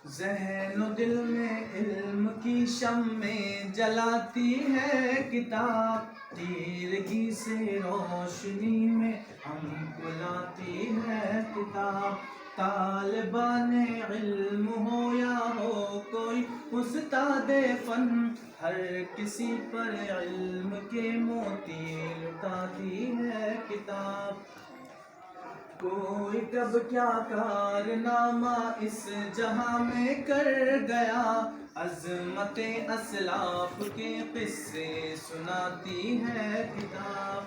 ذہن و دل میں علم کی شمع جلاتی ہے کتاب، تیرگی سے روشنی میں ہم کو لاتی ہے کتاب۔ طالبان علم ہو یا ہو کوئی استاد فن، ہر کسی پر علم کے موتی لٹاتی ہے کتاب۔ کوئی کب کیا کارنامہ اس جہاں میں کر گیا، عظمت اسلاف کے قصے سناتی ہے کتاب۔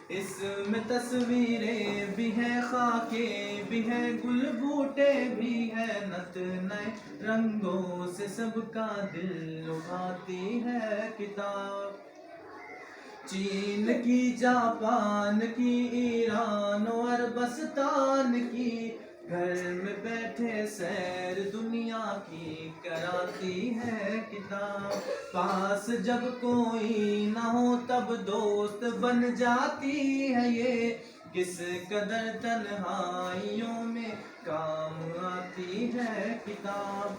اس میں تصویریں بھی ہیں، خاکیں بھی ہیں، گل بوٹے بھی ہیں، نت نئے رنگوں سے سب کا دل لبھاتی ہے کتاب۔ چین کی، جاپان کی، ایران و عربستان کی، گھر میں بیٹھے سیر دنیا کی کراتی ہے کتاب۔ پاس جب کوئی نہ ہو تب دوست بن جاتی ہے یہ، کس قدر تنہائیوں میں کام آتی ہے کتاب۔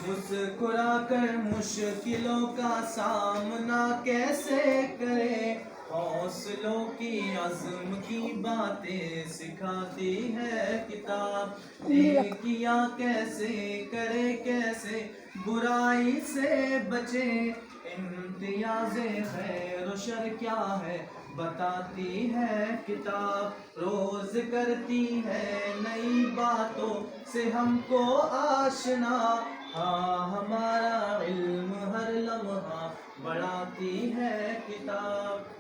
مسکرا کر مشکلوں کا سامنا کیسے کرے، حوصلوں کی، عزم کی باتیں سکھاتی ہے کتاب۔ نیکیاں کیسے کرے، کیسے برائی سے بچے، امتیاز خیر و شر کیا ہے بتاتی ہے کتاب۔ روز کرتی ہے نئی باتوں سے ہم کو آشنا، ہاں ہمارا علم ہر لمحہ بڑھاتی ہے کتاب۔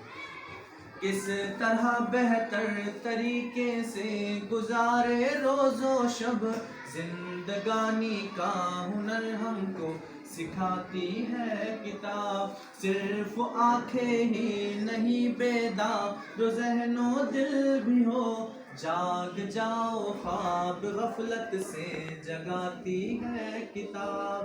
کس طرح بہتر طریقے سے گزارے روز و شب، زندگانی کا ہنر ہم کو سکھاتی ہے کتاب۔ صرف آنکھیں ہی نہیں بیدار جو ذہن و دل بھی ہو، جاگ جاؤ خواب غفلت سے جگاتی ہے کتاب۔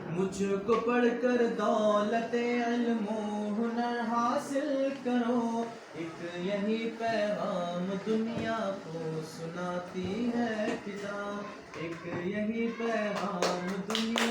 مجھ کو پڑھ کر دولت علم و ہنر حاصل کرو، ایک یہی پیغام دنیا کو سناتی ہے کتاب۔ ایک یہی پیغام دنیا